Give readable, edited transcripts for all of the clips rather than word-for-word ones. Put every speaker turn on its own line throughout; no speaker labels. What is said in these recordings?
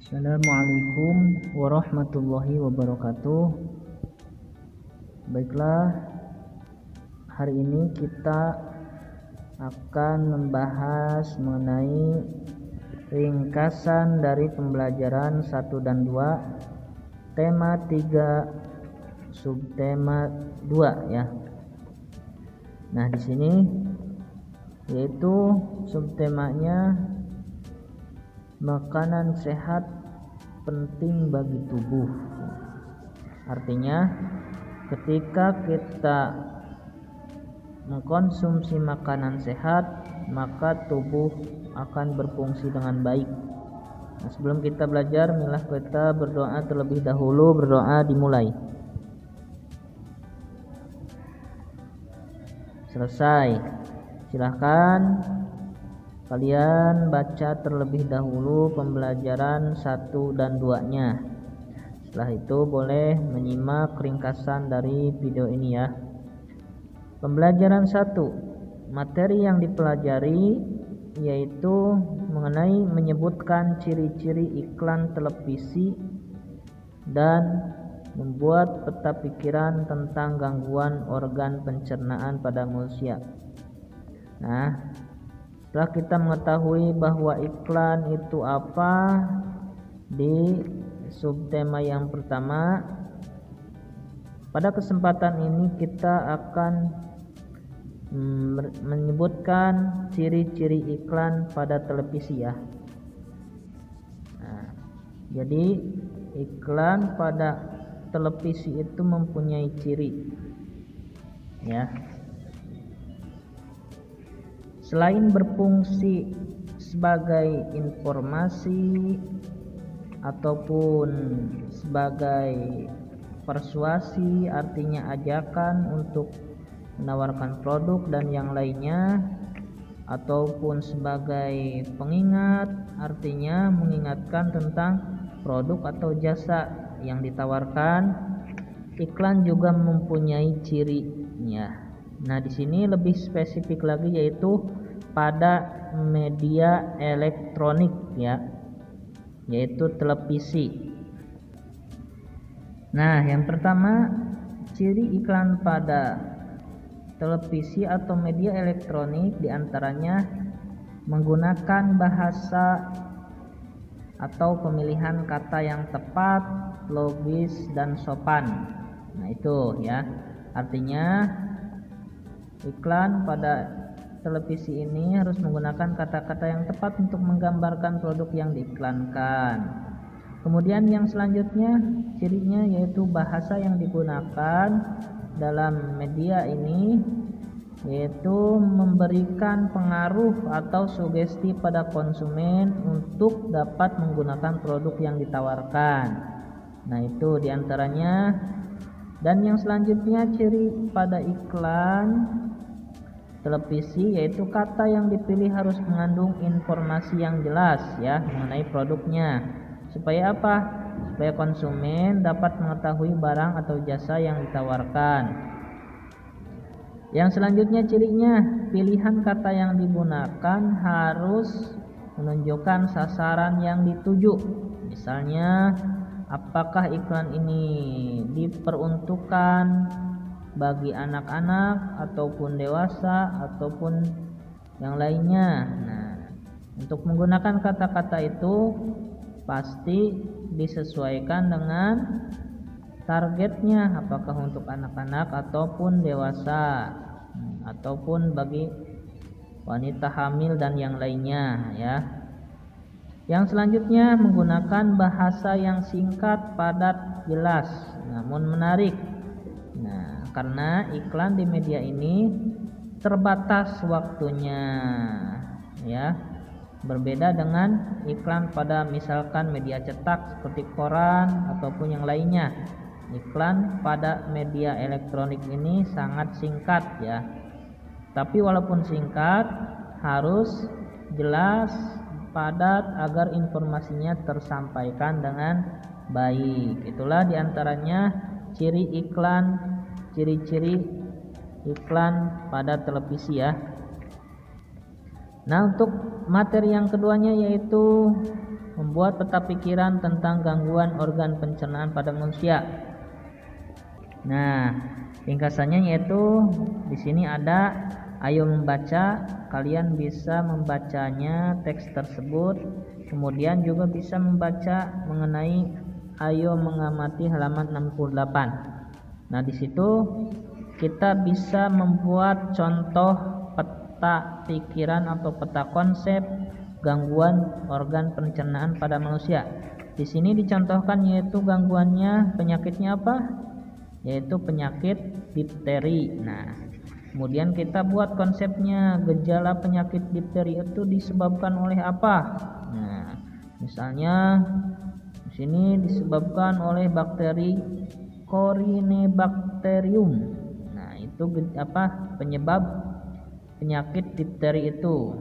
Assalamualaikum warahmatullahi wabarakatuh. Baiklah, hari ini kita akan membahas mengenai ringkasan dari pembelajaran 1 dan 2, tema 3, subtema 2 ya. Nah, di sini yaitu subtemanya makanan sehat penting bagi tubuh. Artinya, ketika kita mengkonsumsi makanan sehat, maka tubuh akan berfungsi dengan baik. Nah, sebelum kita belajar, marilah kita berdoa terlebih dahulu. Berdoa dimulai. Selesai. Silahkan kalian baca terlebih dahulu pembelajaran 1 dan 2-nya. Setelah itu boleh menyimak ringkasan dari video ini ya. Pembelajaran 1, materi yang dipelajari yaitu mengenai menyebutkan ciri-ciri iklan televisi dan membuat peta pikiran tentang gangguan organ pencernaan pada manusia. Nah, setelah kita mengetahui bahwa iklan itu apa di subtema yang pertama, pada kesempatan ini kita akan menyebutkan ciri-ciri iklan pada televisi ya. Nah, jadi iklan pada televisi itu mempunyai ciri ya. Selain berfungsi sebagai informasi ataupun sebagai persuasi, artinya ajakan untuk menawarkan produk dan yang lainnya, ataupun sebagai pengingat, artinya mengingatkan tentang produk atau jasa yang ditawarkan, iklan juga mempunyai cirinya. Nah, di sini lebih spesifik lagi yaitu pada media elektronik ya, yaitu televisi. Nah, yang pertama, ciri iklan pada televisi atau media elektronik diantaranya menggunakan bahasa atau pemilihan kata yang tepat, logis dan sopan. Nah, itu ya. Artinya iklan pada televisi ini harus menggunakan kata-kata yang tepat untuk menggambarkan produk yang diiklankan. Kemudian yang selanjutnya cirinya yaitu bahasa yang digunakan dalam media ini yaitu memberikan pengaruh atau sugesti pada konsumen untuk dapat menggunakan produk yang ditawarkan. Nah, itu diantaranya. Dan yang selanjutnya ciri pada iklan televisi yaitu kata yang dipilih harus mengandung informasi yang jelas ya mengenai produknya. Supaya apa? Supaya konsumen dapat mengetahui barang atau jasa yang ditawarkan. Yang selanjutnya cirinya, pilihan kata yang digunakan harus menunjukkan sasaran yang dituju. Misalnya, apakah iklan ini diperuntukkan bagi anak-anak ataupun dewasa ataupun yang lainnya. Nah, untuk menggunakan kata-kata itu pasti disesuaikan dengan targetnya, apakah untuk anak-anak ataupun dewasa ataupun bagi wanita hamil dan yang lainnya ya. Yang selanjutnya menggunakan bahasa yang singkat, padat, jelas namun menarik. Nah, karena iklan di media ini terbatas waktunya ya. Berbeda dengan iklan pada misalkan media cetak seperti koran ataupun yang lainnya. Iklan pada media elektronik ini sangat singkat ya. Tapi walaupun singkat harus jelas, padat agar informasinya tersampaikan dengan baik. Itulah diantaranya ciri-ciri iklan pada televisi ya. Nah, untuk materi yang keduanya yaitu membuat peta pikiran tentang gangguan organ pencernaan pada manusia. Nah, ringkasannya yaitu di sini ada ayo membaca, kalian bisa membacanya teks tersebut. Kemudian juga bisa membaca mengenai ayo mengamati halaman 68. Nah, di situ kita bisa membuat contoh peta pikiran atau peta konsep gangguan organ pencernaan pada manusia. Di sini dicontohkan yaitu gangguannya, penyakitnya apa? Yaitu penyakit difteri. Nah, kemudian kita buat konsepnya, gejala penyakit difteri itu disebabkan oleh apa? Nah, misalnya di sini disebabkan oleh bakteri Corynebacterium. Nah, itu apa? Penyebab penyakit difteri itu.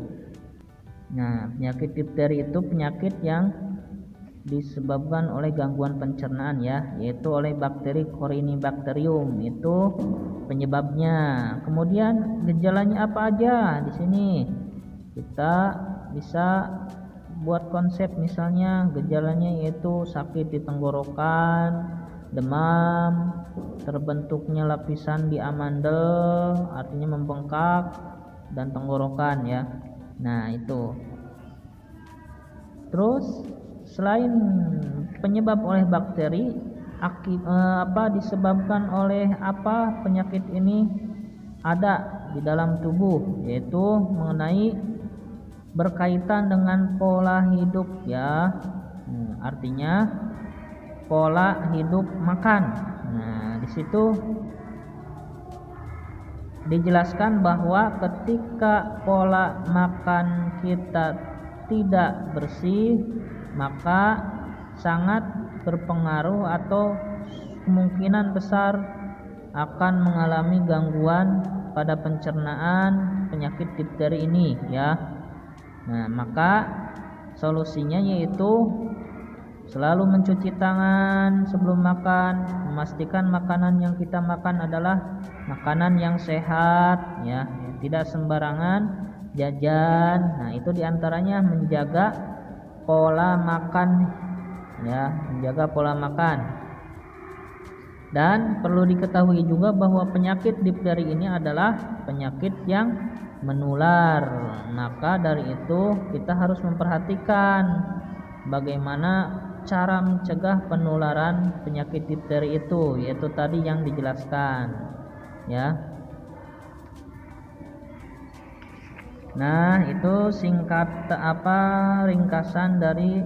Nah, penyakit difteri itu penyakit yang disebabkan oleh gangguan pencernaan ya, yaitu oleh bakteri Corynebacterium, itu penyebabnya. Kemudian gejalanya apa aja? Di sini kita bisa buat konsep, misalnya gejalanya yaitu sakit di tenggorokan, demam, terbentuknya lapisan di amandel, artinya membengkak, dan tenggorokan ya. Nah, itu. Terus selain penyebab oleh bakteri, disebabkan oleh apa penyakit ini ada di dalam tubuh, yaitu mengenai berkaitan dengan pola hidup ya. Artinya pola hidup makan. Nah, di situ dijelaskan bahwa ketika pola makan kita tidak bersih, maka sangat berpengaruh atau kemungkinan besar akan mengalami gangguan pada pencernaan penyakit difteri ini ya. Nah, maka solusinya yaitu selalu mencuci tangan sebelum makan, memastikan makanan yang kita makan adalah makanan yang sehat ya, tidak sembarangan jajan. Nah, itu diantaranya menjaga pola makan ya, menjaga pola makan. Dan perlu diketahui juga bahwa penyakit difteri ini adalah penyakit yang menular. Maka dari itu kita harus memperhatikan bagaimana cara mencegah penularan penyakit difteri itu, yaitu tadi yang dijelaskan ya. Nah, itu singkat ringkasan dari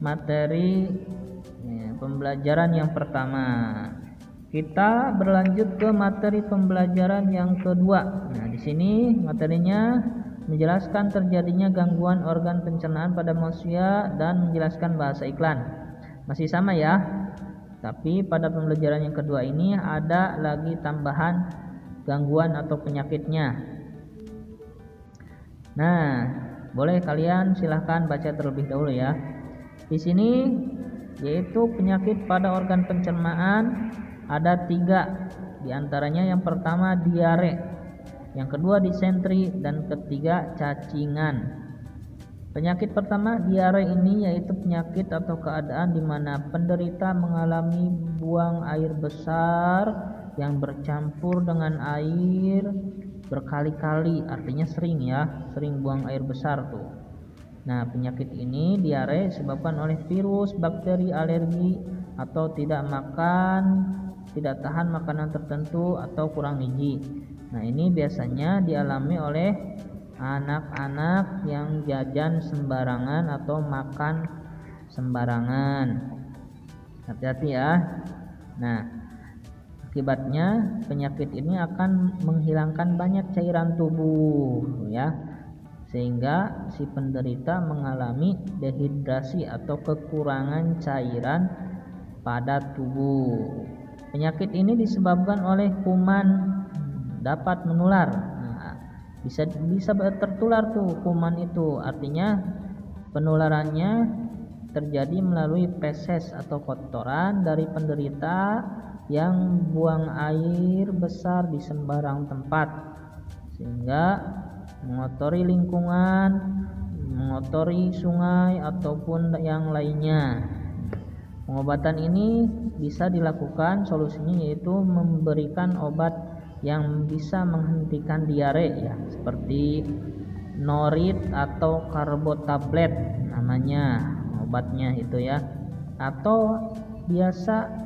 materi pembelajaran yang pertama. Kita berlanjut ke materi pembelajaran yang kedua. Nah, di sini materinya menjelaskan terjadinya gangguan organ pencernaan pada manusia dan menjelaskan bahasa iklan. Masih sama ya, tapi pada pembelajaran yang kedua ini ada lagi tambahan gangguan atau penyakitnya. Nah, boleh kalian silahkan baca terlebih dahulu ya. Di sini yaitu penyakit pada organ pencernaan ada 3. Di antaranya yang pertama diare, yang kedua disentri, dan ketiga cacingan. Penyakit pertama diare ini yaitu penyakit atau keadaan di mana penderita mengalami buang air besar yang bercampur dengan air berkali-kali, artinya sering ya, sering buang air besar tuh. Nah, penyakit ini diare disebabkan oleh virus, bakteri, alergi, atau tidak tahan makanan tertentu atau kurang gizi. Nah, ini biasanya dialami oleh anak-anak yang jajan sembarangan atau makan sembarangan. Hati-hati ya. Nah, akibatnya penyakit ini akan menghilangkan banyak cairan tubuh ya, sehingga si penderita mengalami dehidrasi atau kekurangan cairan pada tubuh. Penyakit ini disebabkan oleh kuman, dapat menular. Nah, bisa tertular tuh kuman itu, artinya penularannya terjadi melalui feses atau kotoran dari penderita yang buang air besar di sembarang tempat, sehingga mengotori lingkungan, mengotori sungai ataupun yang lainnya. Pengobatan ini bisa dilakukan, solusinya yaitu memberikan obat yang bisa menghentikan diare ya, seperti norit atau karbotablet namanya obatnya itu ya. Atau biasa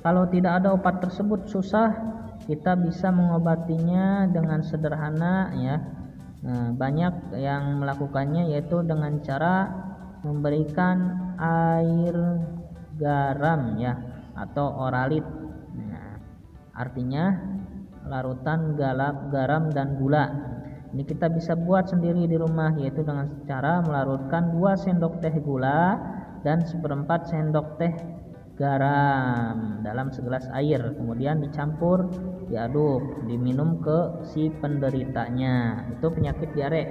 kalau tidak ada obat tersebut susah, kita bisa mengobatinya dengan sederhana ya. Banyak yang melakukannya yaitu dengan cara memberikan air garam ya, atau oralit. Artinya larutan garam dan gula. Ini kita bisa buat sendiri di rumah, yaitu dengan cara melarutkan 2 sendok teh gula dan 1/4 sendok teh garam dalam segelas air, kemudian dicampur, diaduk, diminum ke si penderitanya. Itu penyakit diare.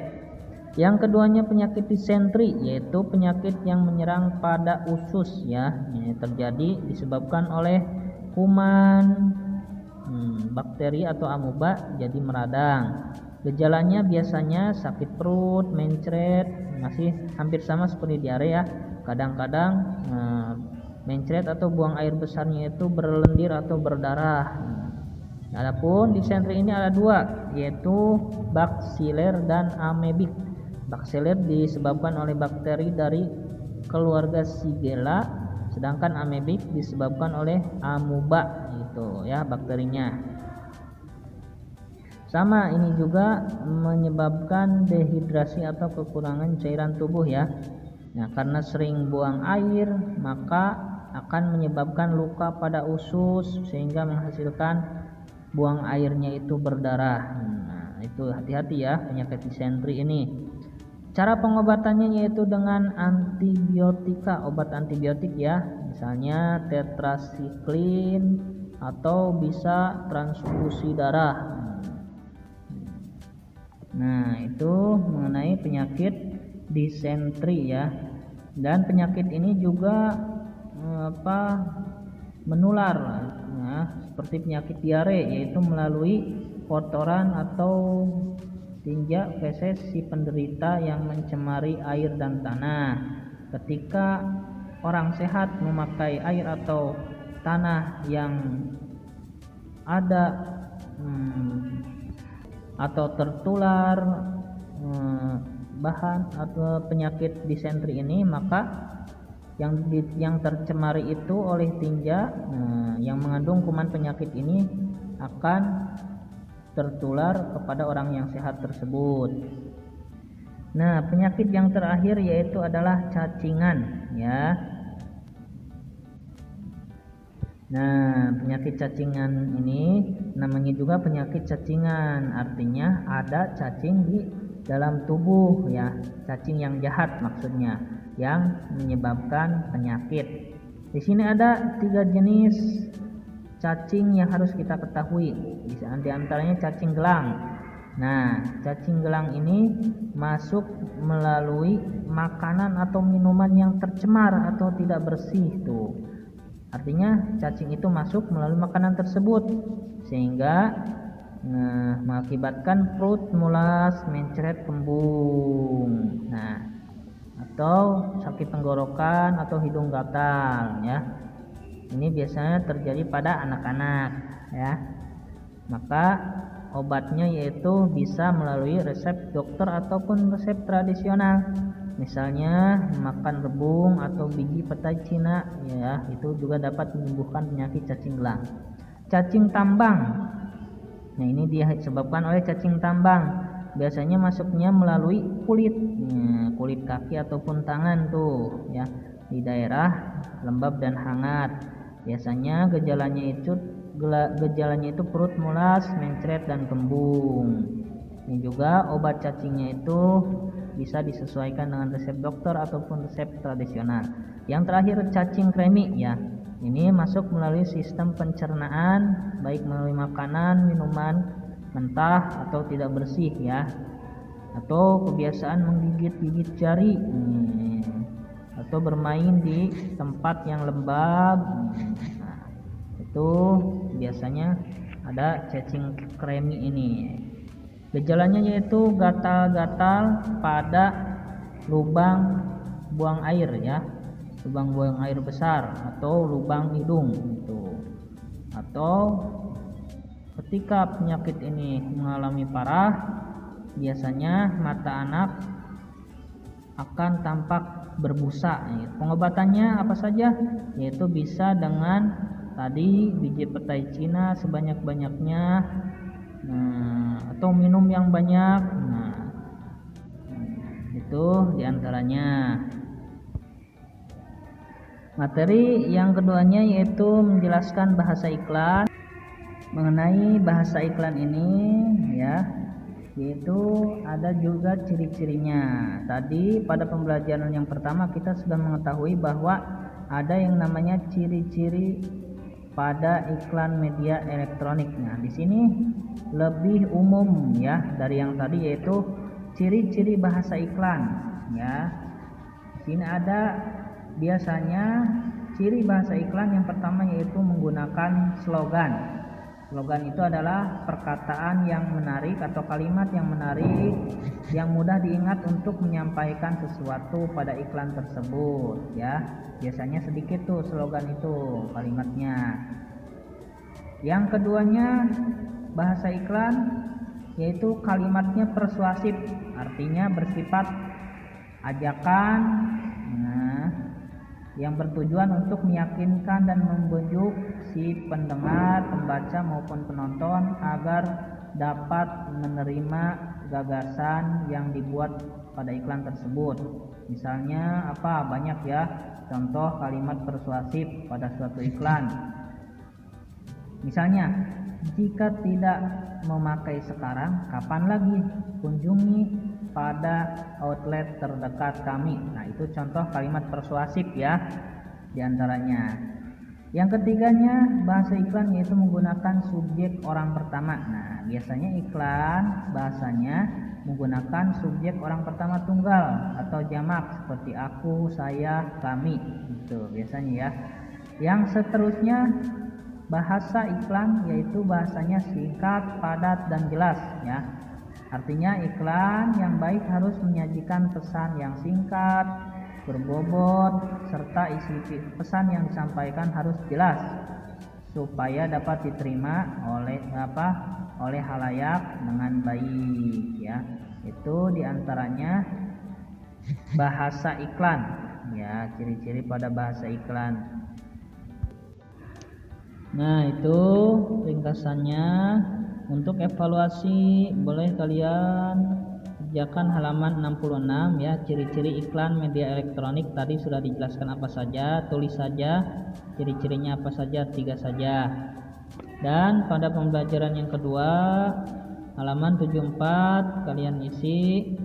Yang keduanya penyakit disentri, yaitu penyakit yang menyerang pada usus ya. Ini terjadi disebabkan oleh kuman, bakteri atau amuba jadi meradang. Gejalanya biasanya sakit perut, mencret, masih hampir sama seperti diare ya. Kadang-kadang mencret atau buang air besarnya itu berlendir atau berdarah. Adapun disentri ini ada 2, yaitu baksiler dan amebik. Baksiler disebabkan oleh bakteri dari keluarga Shigella, sedangkan amebik disebabkan oleh amuba itu ya bakterinya. Sama, ini juga menyebabkan dehidrasi atau kekurangan cairan tubuh ya. Nah, karena sering buang air, maka akan menyebabkan luka pada usus sehingga menghasilkan buang airnya itu berdarah. Nah, itu hati-hati ya penyakit disentri ini. Cara pengobatannya yaitu dengan antibiotika, obat antibiotik ya, misalnya tetrasiklin atau bisa transfusi darah. Nah, itu mengenai penyakit disentri ya. Dan penyakit ini juga menular ya, seperti penyakit diare, yaitu melalui kotoran atau tinja feses si penderita yang mencemari air dan tanah. Ketika orang sehat memakai air atau tanah yang ada atau tertular bahan atau penyakit disentri ini, maka yang tercemari itu oleh tinja yang mengandung kuman penyakit ini akan tertular kepada orang yang sehat tersebut. Nah, penyakit yang terakhir yaitu adalah cacingan ya. Nah, penyakit cacingan ini namanya juga penyakit cacingan, artinya ada cacing di dalam tubuh ya, cacing yang jahat maksudnya, yang menyebabkan penyakit. Di sini ada 3 jenis cacing yang harus kita ketahui. Di antaranya cacing gelang. Nah, cacing gelang ini masuk melalui makanan atau minuman yang tercemar atau tidak bersih tuh. Artinya cacing itu masuk melalui makanan tersebut sehingga mengakibatkan perut mulas, mencret, kembung. Nah, atau sakit tenggorokan atau hidung gatal ya. Ini biasanya terjadi pada anak-anak ya. Maka obatnya yaitu bisa melalui resep dokter ataupun resep tradisional. Misalnya makan rebung atau biji petai Cina ya, itu juga dapat menyembuhkan penyakit cacing gelang. Cacing tambang. Nah, ini disebabkan oleh cacing tambang. Biasanya masuknya melalui kulit, kulit kaki ataupun tangan tuh ya, di daerah lembab dan hangat. Biasanya gejalanya itu perut mulas, mencret dan kembung. Ini juga obat cacingnya itu bisa disesuaikan dengan resep dokter ataupun resep tradisional. Yang terakhir cacing kremi ya. Ini masuk melalui sistem pencernaan, baik melalui makanan, minuman mentah atau tidak bersih ya, atau kebiasaan menggigit-gigit jari, atau bermain di tempat yang lembab. Nah, itu biasanya ada cacing kremi ini. Gejalanya yaitu gatal-gatal pada lubang buang air ya, lubang buang air besar atau lubang hidung itu. Atau ketika penyakit ini mengalami parah, biasanya mata anak akan tampak berbusa. Pengobatannya apa saja? Yaitu bisa dengan tadi biji petai Cina sebanyak-banyaknya, atau minum yang banyak. Itu diantaranya. Materi yang keduanya yaitu menjelaskan bahasa iklan. Mengenai bahasa iklan ini ya, yaitu ada juga ciri-cirinya. Tadi pada pembelajaran yang pertama kita sudah mengetahui bahwa ada yang namanya ciri-ciri pada iklan media elektronik. Nah, di sini lebih umum ya dari yang tadi, yaitu ciri-ciri bahasa iklan ya. Di sini ada biasanya ciri bahasa iklan yang pertama yaitu menggunakan slogan. Slogan itu adalah perkataan yang menarik atau kalimat yang menarik yang mudah diingat untuk menyampaikan sesuatu pada iklan tersebut ya. Biasanya sedikit tuh slogan itu kalimatnya. Yang keduanya bahasa iklan yaitu kalimatnya persuasif, artinya bersifat ajakan yang bertujuan untuk meyakinkan dan membujuk si pendengar, pembaca maupun penonton agar dapat menerima gagasan yang dibuat pada iklan tersebut. Misalnya apa? Banyak ya contoh kalimat persuasif pada suatu iklan. Misalnya, jika tidak memakai sekarang, kapan lagi? Kunjungi pada outlet terdekat kami. Nah, itu contoh kalimat persuasif ya diantaranya. Yang ketiganya bahasa iklan yaitu menggunakan subjek orang pertama. Nah, biasanya iklan bahasanya menggunakan subjek orang pertama tunggal atau jamak seperti aku, saya, kami. Itu biasanya ya. Yang seterusnya bahasa iklan yaitu bahasanya singkat, padat, dan jelas ya. Artinya iklan yang baik harus menyajikan pesan yang singkat, berbobot, serta isi pesan yang disampaikan harus jelas supaya dapat diterima oleh halayak dengan baik ya. Itu diantaranya bahasa iklan ya, ciri-ciri pada bahasa iklan. Nah, itu ringkasannya. Untuk evaluasi boleh kalian kerjakan halaman 66 ya, ciri-ciri iklan media elektronik. Tadi sudah dijelaskan apa saja, tulis saja ciri-cirinya apa saja, 3 saja. Dan pada pembelajaran yang kedua halaman 74 kalian isi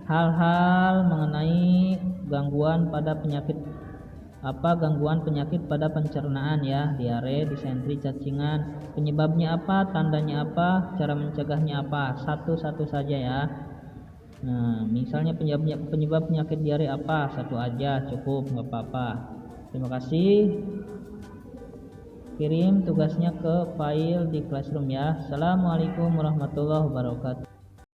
hal-hal mengenai gangguan penyakit pada pencernaan ya, diare, disentri, cacingan, penyebabnya apa, tandanya apa, cara mencegahnya apa, satu-satu saja ya. Nah, misalnya penyebab penyakit diare apa, satu aja cukup, nggak apa-apa. Terima kasih. Kirim tugasnya ke file di Classroom ya. Assalamualaikum warahmatullahi wabarakatuh.